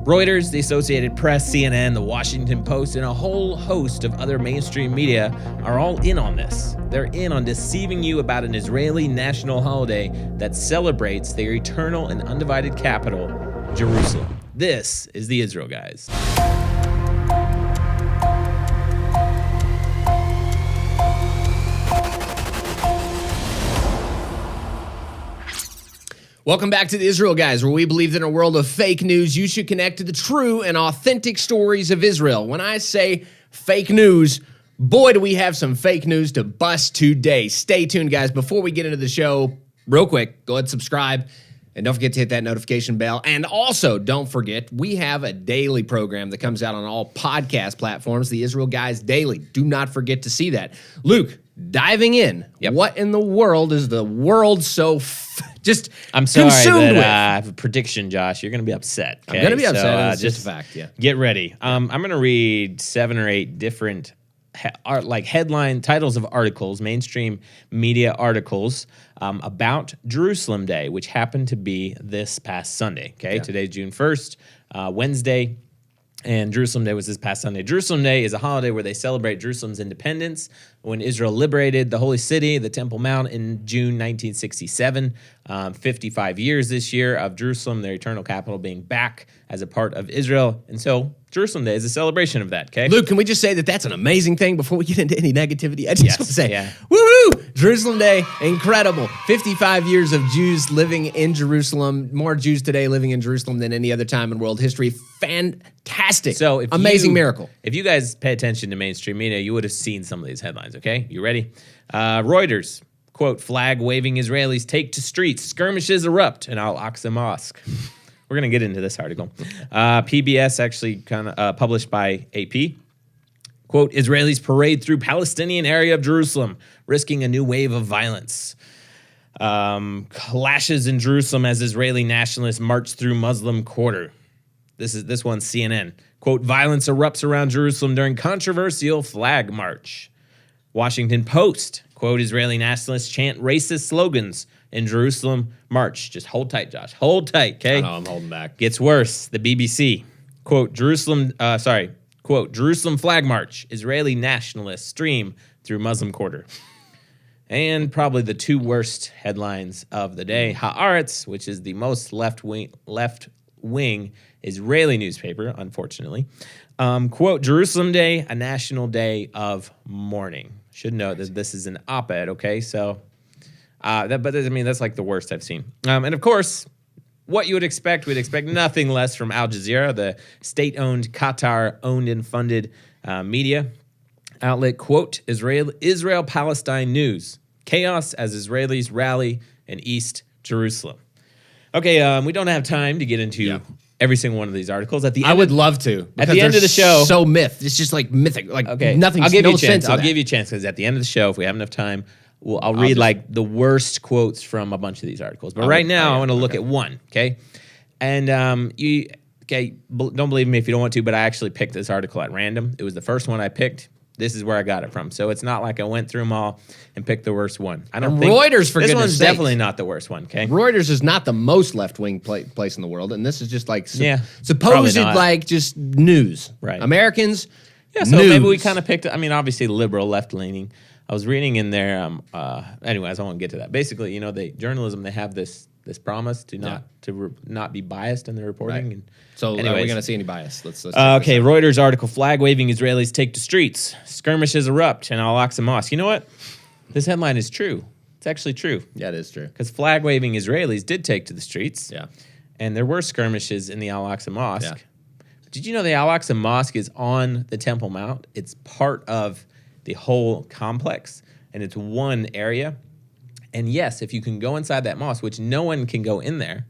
Reuters, the Associated Press, CNN, the Washington Post, and a whole host of other mainstream media are all in on this. They're in on deceiving you about an Israeli national holiday that celebrates their eternal and undivided capital, Jerusalem. This is the Israel Guys. Welcome back to the Israel Guys, where we believe that in a world of fake news, you should connect to the true and authentic stories of Israel. When I say fake news, boy, do we have some fake news to bust today. Stay tuned, guys. Before we get into the show, real quick, go ahead and subscribe. And don't forget to hit that notification bell. And also, don't forget, we have a daily program that comes out on all podcast platforms, the Israel Guys Daily. Do not forget to see that. Luke, diving in, What in the world is the world so just I'm sorry consumed that, with? I have a prediction, Josh. You're going to be upset. Okay? I'm going to be upset. So, It's just a fact, yeah. Get ready. I'm going to read 7 or 8 different headline titles of articles, mainstream media articles about Jerusalem Day, which happened to be this past Sunday. Okay, Today's June 1st, Wednesday. And Jerusalem Day was this past Sunday. Jerusalem Day is a holiday where they celebrate Jerusalem's independence when Israel liberated the Holy City, the Temple Mount, in June 1967. 55 years this year of Jerusalem, their eternal capital, being back as a part of Israel. And so Jerusalem Day is a celebration of that, okay? Luke, can we just say that that's an amazing thing before we get into any negativity? I just want to say, yeah. Woohoo! Jerusalem Day, incredible. 55 years of Jews living in Jerusalem. More Jews today living in Jerusalem than any other time in world history. Fantastic. So amazing miracle. If you guys pay attention to mainstream media, you would have seen some of these headlines, okay? You ready? Reuters, quote, flag-waving Israelis take to streets, skirmishes erupt in Al-Aqsa Mosque. We're going to get into this article. PBS actually kind of published by AP. Quote, Israelis parade through Palestinian area of Jerusalem, risking a new wave of violence. Clashes in Jerusalem as Israeli nationalists march through Muslim quarter. This one's CNN. Quote, violence erupts around Jerusalem during controversial flag march. Washington Post. Quote, Israeli nationalists chant racist slogans in Jerusalem march. Just hold tight, Josh. Hold tight, okay? I know, I'm holding back. Gets worse. The BBC. Quote, Quote, Jerusalem flag march. Israeli nationalists stream through Muslim quarter. And probably the 2 worst headlines of the day. Haaretz, which is the most left-wing Israeli newspaper, unfortunately. Quote, Jerusalem Day, a national day of mourning. Should note that this is an op-ed, okay? So, that's like the worst I've seen. And of course, what you would expect, we'd expect nothing less from Al Jazeera, the state-owned, Qatar-owned and funded media outlet. Quote, Israel-Palestine news. Chaos as Israelis rally in East Jerusalem. Okay, we don't have time to get into every single one of these articles. At the end, I would love to. At the end of the show, so myth. It's just like mythic. Like nothing. I'll give you a chance. Sense I'll give you a chance because at the end of the show, if we have enough time, I'll read like the worst quotes from a bunch of these articles. But right now, I want to look at one. Okay, and don't believe me if you don't want to, but I actually picked this article at random. It was the first one I picked. This is where I got it from. So it's not like I went through them all and picked the worst one. I don't think Reuters, for this goodness one's sakes. definitely not the worst one. Okay, Reuters is not the most left-wing place in the world, and this is just like probably supposed not. like just news. Right. Americans. Yeah, so news. maybe we kind of picked. I mean, obviously liberal, left-leaning. I was reading in there. Anyways, I won't get to that. Basically, journalism, they have this promise to not be biased in the reporting. Right. And So anyways. are we going to see any bias? Let's okay, Reuters article, flag-waving Israelis take to streets. Skirmishes erupt in Al-Aqsa Mosque. You know what? This headline is true. It's actually true. Yeah, it is true. Because flag-waving Israelis did take to the streets. Yeah. And there were skirmishes in the Al-Aqsa Mosque. Yeah. Did you know the Al-Aqsa Mosque is on the Temple Mount? It's part of the whole complex, and it's one area. And yes, if you can go inside that mosque, which no one can go in there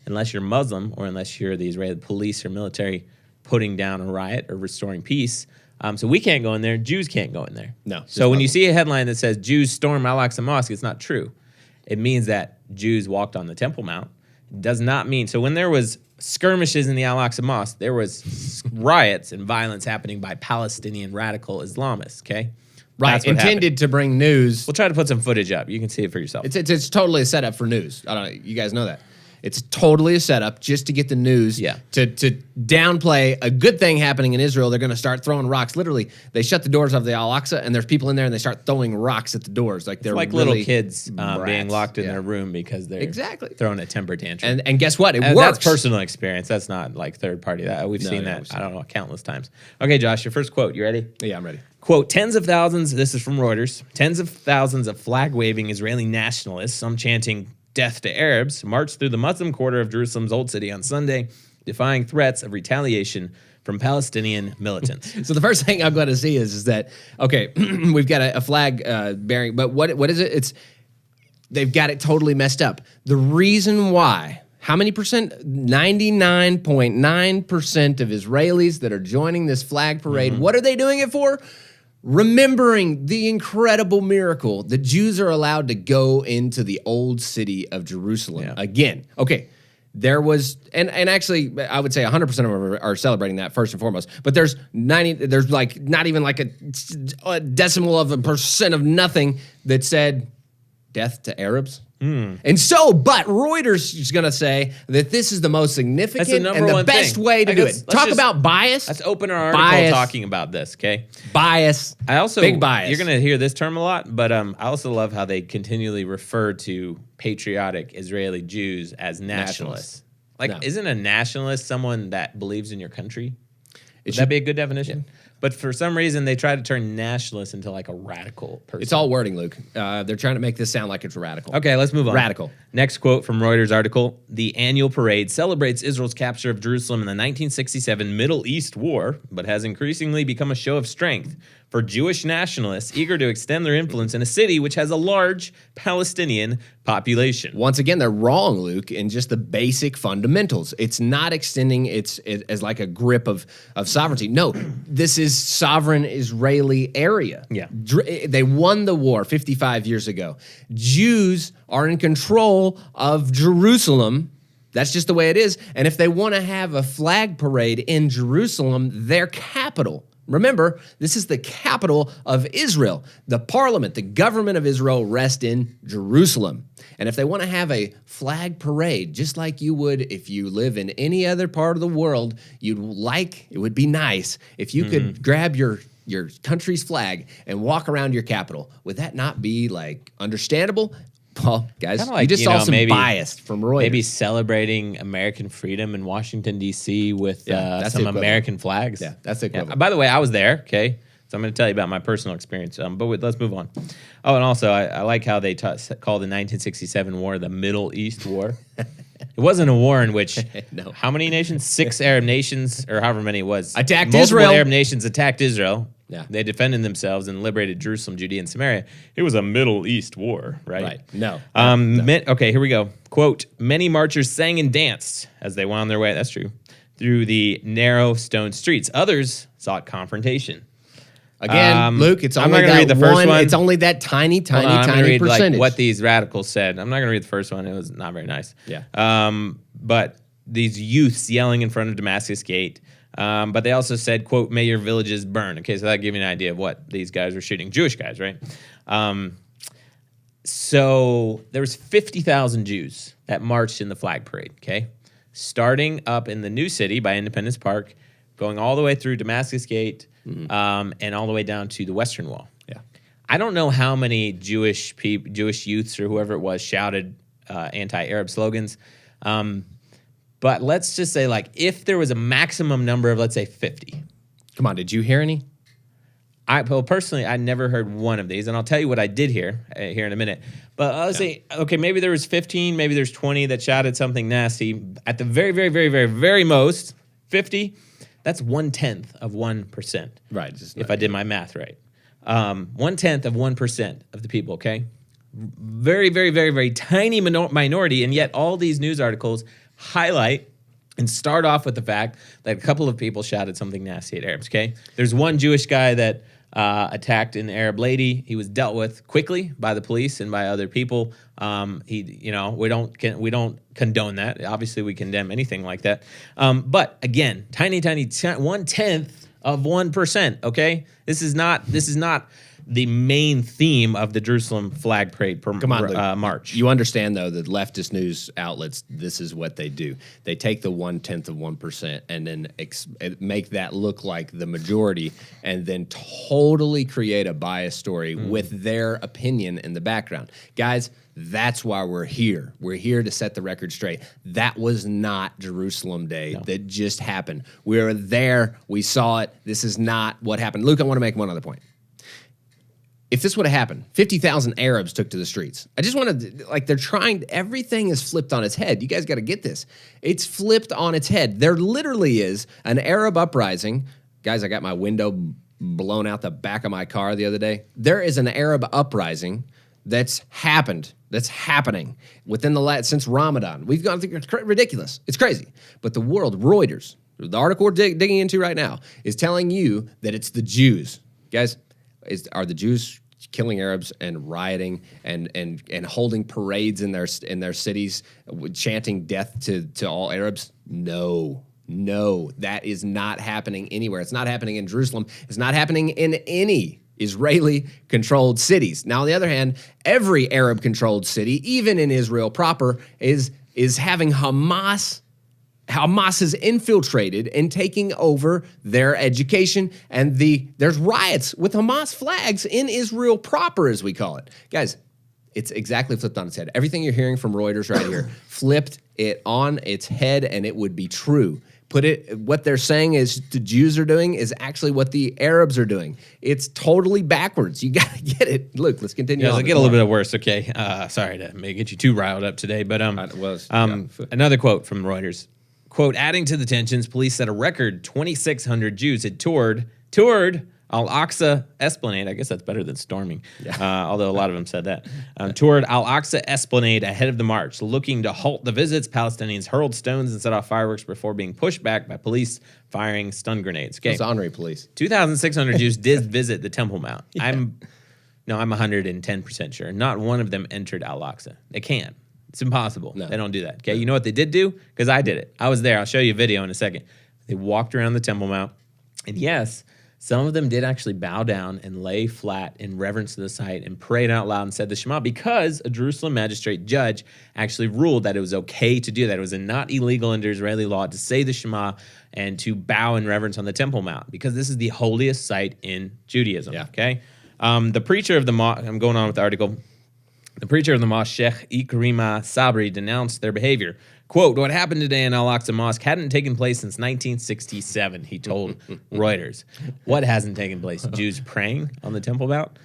unless you're Muslim or unless you're the Israeli police or military putting down a riot or restoring peace. So we can't go in there. Jews can't go in there. No. So when you see a headline that says Jews storm Al-Aqsa Mosque, it's not true. It means that Jews walked on the Temple Mount. It does not mean. So when there was skirmishes in the Al-Aqsa Mosque, there was riots and violence happening by Palestinian radical Islamists, okay? Right, intended to bring news. We'll try to put some footage up. You can see it for yourself. It's totally a setup for news. I don't know. You guys know that. It's totally a setup just to get the news. Yeah. To downplay a good thing happening in Israel. They're going to start throwing rocks. Literally, they shut the doors of the Al-Aqsa, and there's people in there, and they start throwing rocks at the doors. Like they're like really little kids being locked in Yeah. their room because they're Exactly. throwing a temper tantrum. And guess what? It And works. that's personal experience. That's not like third party. That we've seen that. we've seen I don't know, countless times. Okay, Josh, your first quote. You ready? Yeah, I'm ready. Quote, tens of thousands, this is from Reuters, tens of thousands of flag-waving Israeli nationalists, some chanting death to Arabs, marched through the Muslim quarter of Jerusalem's Old City on Sunday, defying threats of retaliation from Palestinian militants. So the first thing I'm going to see is that, okay, we've got a flag bearing, but what is it? They've got it totally messed up. The reason why, how many percent? 99.9% of Israelis that are joining this flag parade, what are they doing it for? Remembering the incredible miracle the Jews are allowed to go into the old city of Jerusalem again. Okay, there was, and actually, I would say 100% of them are celebrating that first and foremost. But there's like not even like a decimal of a percent of nothing that said death to Arabs. And so, but Reuters is going to say that this is the most significant and the best way to do it. Talk about bias. Let's open our article talking about this, okay? Bias. I also, big bias. You're going to hear this term a lot, but I also love how they continually refer to patriotic Israeli Jews as nationalists. Like, isn't a nationalist someone that believes in your country? Would that be a good definition? Yeah. But for some reason, they try to turn nationalist into like a radical person. It's all wording, Luke. They're trying to make this sound like it's radical. Okay, let's move on. Radical. Next quote from Reuters article. The annual parade celebrates Israel's capture of Jerusalem in the 1967 Middle East War, but has increasingly become a show of strength for Jewish nationalists eager to extend their influence in a city which has a large Palestinian population. Once again, they're wrong, Luke, in just the basic fundamentals. It's not extending it as like a grip of sovereignty. No, this is sovereign Israeli area. Yeah. They won the war 55 years ago. Jews are in control of Jerusalem. That's just the way it is. And if they want to have a flag parade in Jerusalem, their capital, remember, this is the capital of Israel. The parliament, the government of Israel rests in Jerusalem. And if they want to have a flag parade, just like you would if you live in any other part of the world, it would be nice if you could grab your country's flag and walk around your capital. Would that not be like understandable? Well, guys, like, you just saw some bias from Reuters. Maybe celebrating American freedom in Washington, D.C. with some American flags. Yeah, that's the equivalent. Yeah. By the way, I was there, okay? So I'm going to tell you about my personal experience. Let's move on. Oh, and also, I like how they call the 1967 war the Middle East War. It wasn't a war in which how many nations? 6 Arab nations, or however many it was. Attacked Multiple Israel. Arab nations attacked Israel. Yeah. They defended themselves and liberated Jerusalem, Judea, and Samaria. It was a Middle East war, right? Right. No. Okay, here we go. Quote, many marchers sang and danced as they wound their way, that's true, through the narrow stone streets. Others sought confrontation. Again, Luke, it's only I'm not gonna read the first one. It's only that tiny I'm gonna read, percentage. like, what these radicals said. I'm not going to read the first one. It was not very nice. Yeah. But these youths yelling in front of Damascus Gate. But they also said, quote, may your villages burn. Okay, so that gives you an idea of what these guys were shooting. Jewish guys, right? So there was 50,000 Jews that marched in the flag parade, okay? Starting up in the new city by Independence Park, going all the way through Damascus Gate, and all the way down to the Western Wall. Yeah. I don't know how many Jewish youths or whoever it was shouted anti-Arab slogans. But let's just say, like, if there was a maximum number of, let's say, 50. Come on, did you hear any? Well, personally, I never heard one of these, and I'll tell you what I did hear here in a minute. But I'll say, okay, maybe there was 15, maybe there's 20 that shouted something nasty. At the very, very, very, very, very most, 50, that's 1/10 of 1%. Right. If I did my math right. 1/10 of 1% of the people, okay? Very, very, very, very tiny minority, and yet all these news articles highlight and start off with the fact that a couple of people shouted something nasty at Arabs, okay? There's one Jewish guy that attacked an Arab lady. He was dealt with quickly by the police and by other people. We don't condone that. Obviously, we condemn anything like that. But again, tiny 1/10 of 1%, okay? This is not the main theme of the Jerusalem flag parade march. You understand, though, that leftist news outlets, this is what they do. They take the 0.1% and then make that look like the majority and then totally create a biased story with their opinion in the background. Guys, that's why we're here. We're here to set the record straight. That was not Jerusalem Day that just happened. We were there. We saw it. This is not what happened. Luke, I want to make one other point. If this would have happened, 50,000 Arabs took to the streets. I just wanted to, they're trying, everything is flipped on its head. You guys got to get this. It's flipped on its head. There literally is an Arab uprising. Guys, I got my window blown out the back of my car the other day. There is an Arab uprising that's happening within since Ramadan. We've gone through, it's ridiculous. It's crazy. But the world, Reuters, the article we're digging into right now, is telling you that it's the Jews. Guys, are the Jews killing Arabs and rioting and holding parades in their cities, chanting death to all Arabs? No, that is not happening anywhere. It's not happening in Jerusalem. It's not happening in any Israeli-controlled cities. Now, on the other hand, every Arab-controlled city, even in Israel proper, is having Hamas is infiltrated and taking over their education, and there's riots with Hamas flags in Israel proper, as we call it. Guys, it's exactly flipped on its head. Everything you're hearing from Reuters right here, flipped it on its head, and it would be true. What they're saying is the Jews are doing is actually what the Arabs are doing. It's totally backwards. You got to get it. Look, let's continue. It'll get a little bit worse. Okay, sorry to get you too riled up today, but another quote from Reuters. Quote, adding to the tensions, police said a record 2,600 Jews had toured Al-Aqsa Esplanade. I guess that's better than storming, although a lot of them said that. Toured Al-Aqsa Esplanade ahead of the march, looking to halt the visits. Palestinians hurled stones and set off fireworks before being pushed back by police firing stun grenades. Okay, it's honorary police. 2,600 Jews did visit the Temple Mount. I'm 110% sure. Not one of them entered Al-Aqsa. They can't. It's impossible. No. They don't do that. Okay, you know what they did do? Because I did it. I was there. I'll show you a video in a second. They walked around the Temple Mount, and yes, some of them did actually bow down and lay flat in reverence to the site and prayed out loud and said the Shema, because a Jerusalem magistrate judge actually ruled that it was okay to do that. It was not illegal under Israeli law to say the Shema and to bow in reverence on the Temple Mount, because this is the holiest site in Judaism. Yeah. Okay, the preacher of the mosque. I'm going on with the article. The preacher of the mosque, Sheikh Ikrima Sabri, denounced their behavior. Quote, what happened today in Al-Aqsa Mosque hadn't taken place since 1967, he told Reuters. What hasn't taken place? Jews praying on the Temple Mount?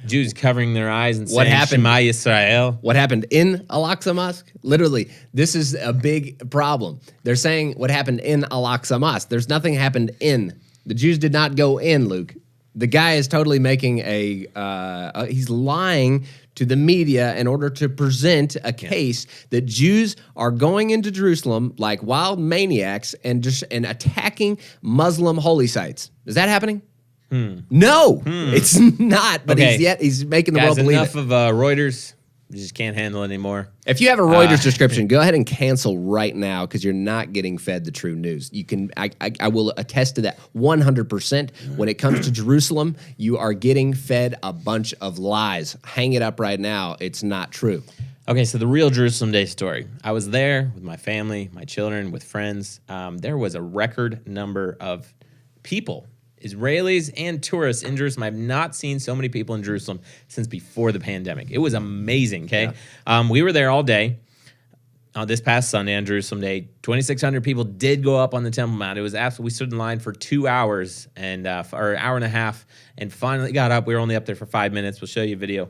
Jews covering their eyes and saying, Shema Yisrael? What happened in Al-Aqsa Mosque? Literally, this is a big problem. They're saying what happened in Al-Aqsa Mosque. There's nothing happened in. The Jews did not go in, Luke. The guy is totally making he's lying to the media in order to present a case that Jews are going into Jerusalem like wild maniacs and attacking Muslim holy sites. Is that happening? No, it's not. But he's making the world believe enough of Reuters. You just can't handle it anymore. If you have a Reuters description, go ahead and cancel right now, because you're not getting fed the true news. You can, I will attest to that 100%. When it comes to Jerusalem, you are getting fed a bunch of lies. Hang it up right now. It's not true. Okay, so the real Jerusalem Day story. I was there with my family, my children, with friends. There was a record number of people, Israelis and tourists in Jerusalem. I've not seen so many people in Jerusalem since before the pandemic. It was amazing, okay? Yeah. We were there all day. This past Sunday on Jerusalem Day, 2,600 people did go up on the Temple Mount. It was absolutely, we stood in line for 2 hours or an hour and a half, and finally got up. We were only up there for 5 minutes. We'll show you a video.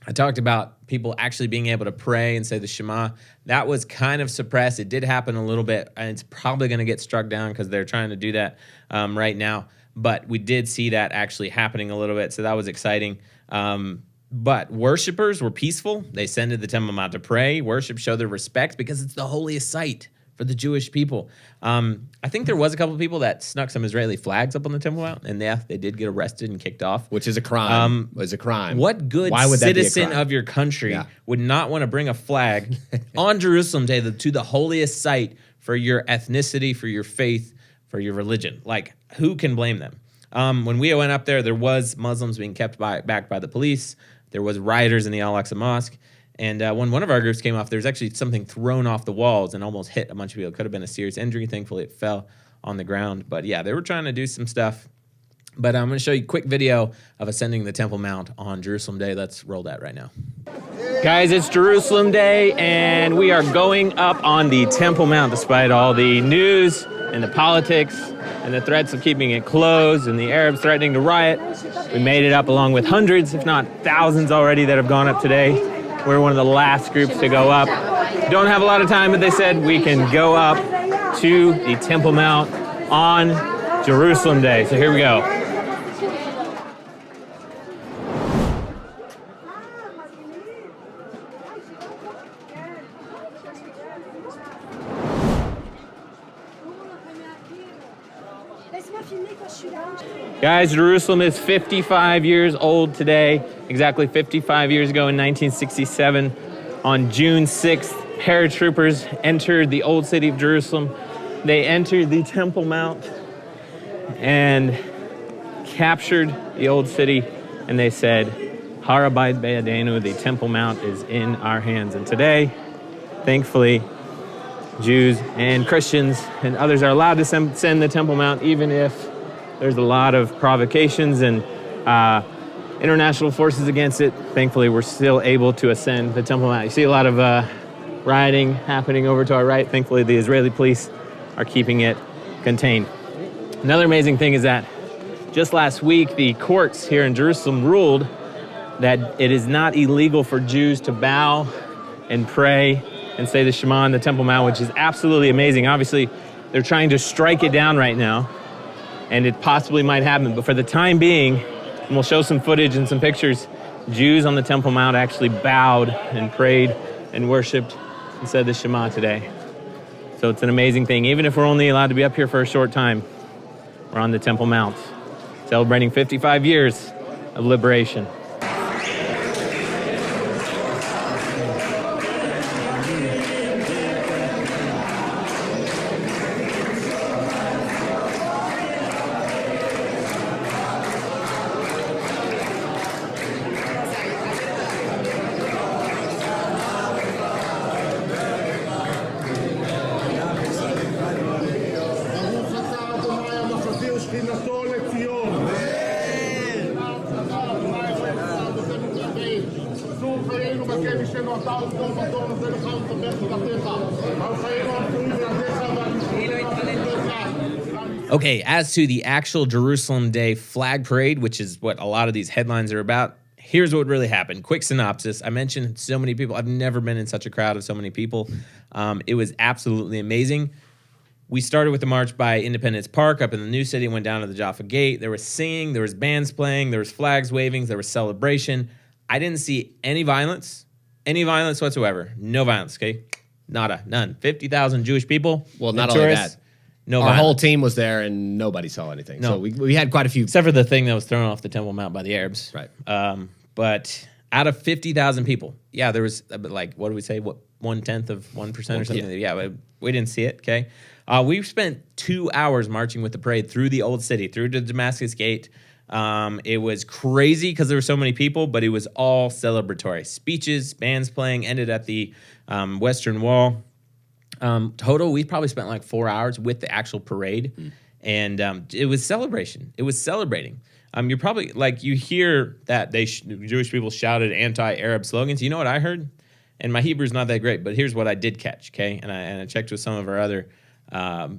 I talked about people actually being able to pray and say the Shema. That was kind of suppressed. It did happen a little bit, and it's probably going to get struck down because they're trying to do that right now. But we did see that actually happening a little bit, so that was exciting. But worshipers were peaceful. They ascended the Temple Mount to pray, worship, show their respect, because it's the holiest site for the Jewish people. I think there was a couple of people that snuck some Israeli flags up on the Temple Mount, and they did get arrested and kicked off. Which is a crime. It's a crime. What good citizen of your country would not want to bring a flag on Jerusalem Day to the holiest site for your ethnicity, for your faith, for your religion? Like, who can blame them? When we went up there was Muslims being kept back by the police. There was rioters in the Al-Aqsa Mosque. And when one of our groups came off, there was actually something thrown off the walls and almost hit a bunch of people. It could have been a serious injury. Thankfully, it fell on the ground. But yeah, they were trying to do some stuff. But I'm going to show you a quick video of ascending the Temple Mount on Jerusalem Day. Let's roll that right now. Guys, it's Jerusalem Day, and we are going up on the Temple Mount despite all the news and the politics and the threats of keeping it closed and the Arabs threatening to riot. We made it up along with hundreds, if not thousands already that have gone up today. We're one of the last groups to go up. Don't have a lot of time, but they said we can go up to the Temple Mount on Jerusalem Day. So here we go. Guys, Jerusalem is 55 years old today. Exactly 55 years ago in 1967, on June 6th, paratroopers entered the old city of Jerusalem. They entered the Temple Mount and captured the old city, and they said, Har Habayit Beyadenu, the Temple Mount is in our hands. And today, thankfully, Jews and Christians and others are allowed to ascend the Temple Mount, even if there's a lot of provocations and international forces against it. Thankfully, we're still able to ascend the Temple Mount. You see a lot of rioting happening over to our right. Thankfully, the Israeli police are keeping it contained. Another amazing thing is that just last week, the courts here in Jerusalem ruled that it is not illegal for Jews to bow and pray and say the Shema on the Temple Mount, which is absolutely amazing. Obviously, they're trying to strike it down right now, and it possibly might happen. But for the time being, and we'll show some footage and some pictures, Jews on the Temple Mount actually bowed and prayed and worshiped and said the Shema today. So it's an amazing thing. Even if we're only allowed to be up here for a short time, we're on the Temple Mount, celebrating 55 years of liberation. Okay, as to the actual Jerusalem Day flag parade, which is what a lot of these headlines are about, here's what really happened. Quick synopsis. I mentioned so many people. I've never been in such a crowd of so many people. It was absolutely amazing. We started with the march by Independence Park up in the new city, went down to the Jaffa Gate. There was singing, there was bands playing, there was flags waving, there was celebration. I didn't see any violence whatsoever. No violence, okay? Nada, none. 50,000 Jewish people. Well, not only that. No Our violence. whole team was there, and nobody saw anything. No. So we had quite a few. Except for the thing that was thrown off the Temple Mount by the Arabs. Right. But out of 50,000 people, yeah, there was like, what do we say? What, 1/10 of 1% or something? Yeah, but we didn't see it, okay? We spent 2 hours marching with the parade through the old city, through the Damascus Gate. It was crazy because there were so many people, but it was all celebratory. Speeches, bands playing, ended at the Western Wall. Total, we probably spent like 4 hours with the actual parade, and it was celebration. It was celebrating. You're probably like, you hear that Jewish people shouted anti-Arab slogans. You know what I heard? And my Hebrew's not that great, but here's what I did catch, okay? And I checked with some of our other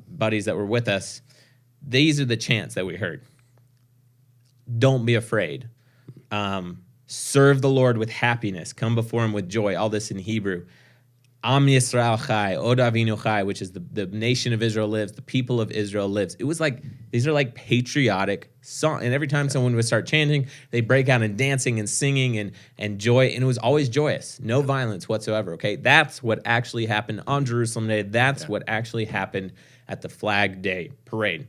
buddies that were with us. These are the chants that we heard. Don't be afraid. Serve the Lord with happiness. Come before him with joy. All this in Hebrew. Am Yisrael Chai, Od Avinu Chai, which is the nation of Israel lives, the people of Israel lives. It was like, these are like patriotic songs. And every time someone would start chanting, they break out in dancing and singing and joy. And it was always joyous. No violence whatsoever, okay? That's what actually happened on Jerusalem Day. That's what actually happened at the Flag Day Parade.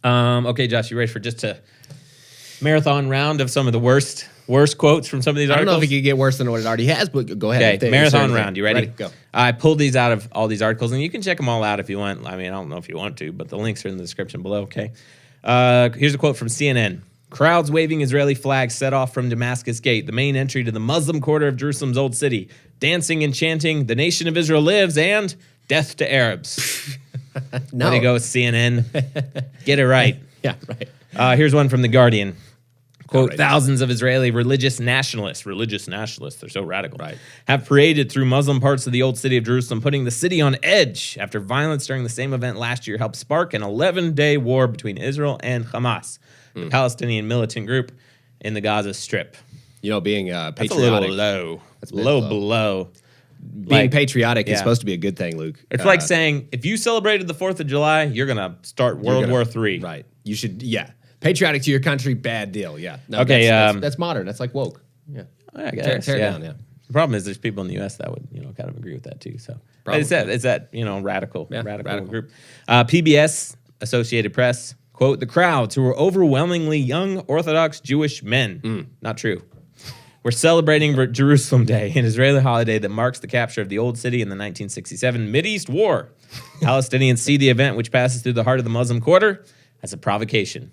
Okay, Josh, you ready for just a marathon round of some of the worst quotes from some of these articles? I don't know if it could get worse than what it already has, but go ahead. Okay, marathon round. You ready? Go. I pulled these out of all these articles, and you can check them all out if you want. I mean, I don't know if you want to, but the links are in the description below, okay? Here's a quote from CNN. Crowds waving Israeli flags set off from Damascus Gate, the main entry to the Muslim quarter of Jerusalem's Old City, dancing and chanting, "The nation of Israel lives," and "Death to Arabs." No. Way to go, CNN. Get it right. Yeah, right. Here's one from The Guardian. Quote, Outrageous. thousands of Israeli religious nationalists, they're so radical, Right. have paraded through Muslim parts of the old city of Jerusalem, putting the city on edge after violence during the same event last year helped spark an 11-day war between Israel and Hamas, the Palestinian militant group in the Gaza Strip. You know, being That's patriotic. a little low. That's a bit low low. below. Being patriotic yeah. is supposed to be a good thing, Luke. It's like saying, if you celebrated the 4th of July, you're going to start World War III. Right. You should, yeah. Patriotic to your country, bad deal. Yeah. No, Okay, That's modern. That's like woke. Yeah. I guess, Tear it down, yeah. The problem is there's people in the U.S. that would, kind of agree with that too. So Probably. it's that radical Yeah, radical radical. group. PBS, Associated Press, quote, the crowds who were overwhelmingly young Orthodox Jewish men. Not true. We're celebrating Jerusalem Day, an Israeli holiday that marks the capture of the Old City in the 1967 Mideast War. Palestinians see the event, which passes through the heart of the Muslim quarter, as a provocation.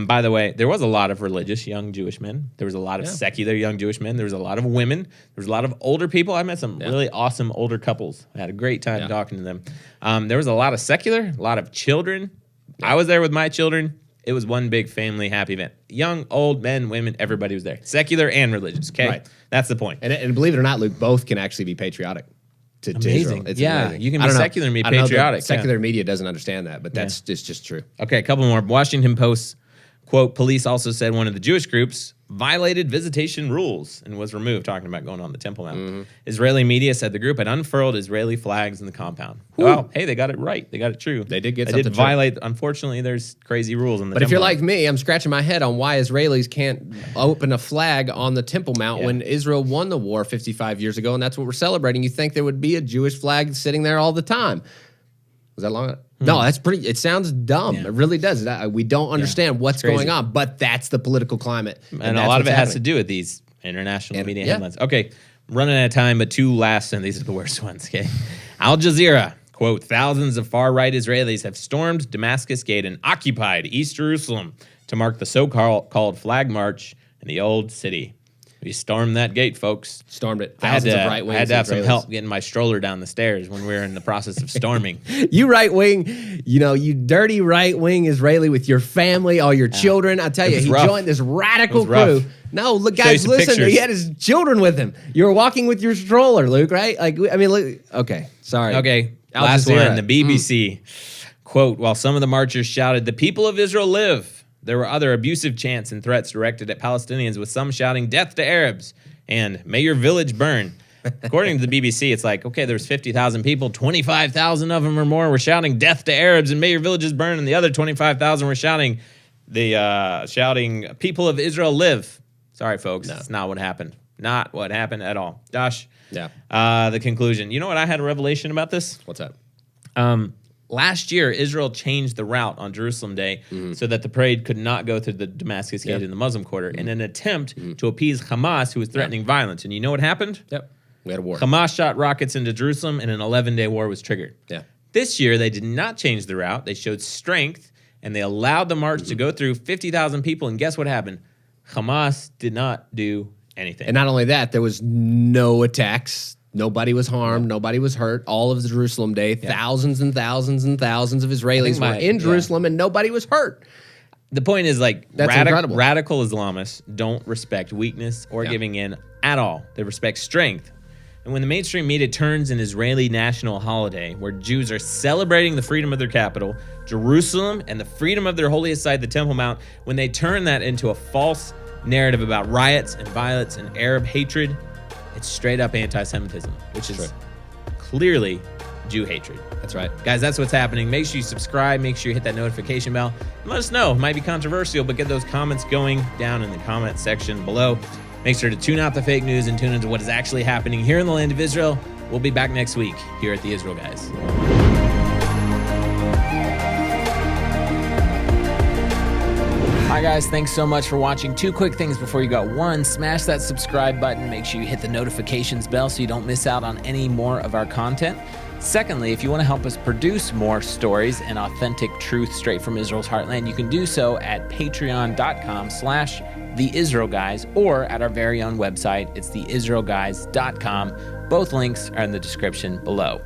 By the way, there was a lot of religious young Jewish men. There was a lot of secular young Jewish men. There was a lot of women. There was a lot of older people. I met some really awesome older couples. I had a great time talking to them. There was a lot of secular, a lot of children. I was there with my children. It was one big family happy event. Young, old, men, women, everybody was there. Secular and religious, okay? Right. That's the point. And believe it or not, Luke, both can actually be patriotic. To Amazing. Israel. It's Yeah, amazing. you can be I don't know. secular and be I don't know, the patriotic, yeah. Secular media doesn't understand that, but that's just true. Okay, a couple more. Washington Post, quote, police also said one of the Jewish groups violated visitation rules and was removed, talking about going on the Temple Mount. Israeli media said the group had unfurled Israeli flags in the compound. Well, hey, they got it right. They got it true. They did get They something did true. violate. Unfortunately, there's crazy rules in the But if Temple you're Mount. like me, I'm scratching my head on why Israelis can't open a flag on the Temple Mount when Israel won the war 55 years ago, and that's what we're celebrating. You think there would be a Jewish flag sitting there all the time. Was that long? No, that's pretty. It sounds dumb. Yeah. It really does. We don't understand what's crazy. going on, but that's the political climate. And a lot of it has to do with these international media headlines. Okay, running out of time, but two last, and these are the worst ones, okay? Al Jazeera, quote, thousands of far-right Israelis have stormed Damascus Gate and occupied East Jerusalem to mark the so-called Flag March in the Old City. We stormed that gate, folks. Stormed it. I had Thousands to, of right-wing I had to have some Israelis. help getting my stroller down the stairs when we were in the process of storming. You right wing, you dirty right wing Israeli with your family, all your children. I tell you, was he rough. joined this radical It was rough. crew. No, look, Show you guys, some listen. pictures. He had his children with him. You were walking with your stroller, Luke, right? Like, I mean, look. Okay, sorry. Okay, Al last Jazeera. one, the BBC. Quote, while some of the marchers shouted, "The people of Israel live," there were other abusive chants and threats directed at Palestinians, with some shouting, "Death to Arabs," and "May your village burn." According to the BBC, it's like, okay, there's 50,000 people, 25,000 of them or more were shouting, "Death to Arabs," and "May your villages burn," and the other 25,000 were shouting, "People of Israel live." Sorry, folks, that's not what happened. Not what happened at all. Josh, the conclusion. You know what? I had a revelation about this. What's that? Last year, Israel changed the route on Jerusalem Day so that the parade could not go through the Damascus Gate in the Muslim quarter in an attempt to appease Hamas, who was threatening violence. And you know what happened? Yep. We had a war. Hamas shot rockets into Jerusalem, and an 11-day war was triggered. Yeah. This year, they did not change the route. They showed strength, and they allowed the march to go through 50,000 people. And guess what happened? Hamas did not do anything. And not only that, there was no attacks. Nobody was harmed. Nobody was hurt. All of Jerusalem Day, thousands and thousands and thousands of Israelis were in Jerusalem, and nobody was hurt. The point is, like, That's incredible. radical Islamists don't respect weakness or giving in at all. They respect strength. And when the mainstream media turns an Israeli national holiday where Jews are celebrating the freedom of their capital, Jerusalem, and the freedom of their holiest site, the Temple Mount, when they turn that into a false narrative about riots and violence and Arab hatred, it's straight up anti-Semitism, which is clearly Jew hatred. That's right. Guys, that's what's happening. Make sure you subscribe. Make sure you hit that notification bell. And let us know. It might be controversial, but get those comments going down in the comment section below. Make sure to tune out the fake news and tune into what is actually happening here in the land of Israel. We'll be back next week here at the Israel Guys. Hi guys, thanks so much for watching. Two quick things before you go. One, smash that subscribe button. Make sure you hit the notifications bell so you don't miss out on any more of our content. Secondly, if you want to help us produce more stories and authentic truth straight from Israel's heartland, you can do so at patreon.com/theisraelguys or at our very own website. It's theisraelguys.com. Both links are in the description below.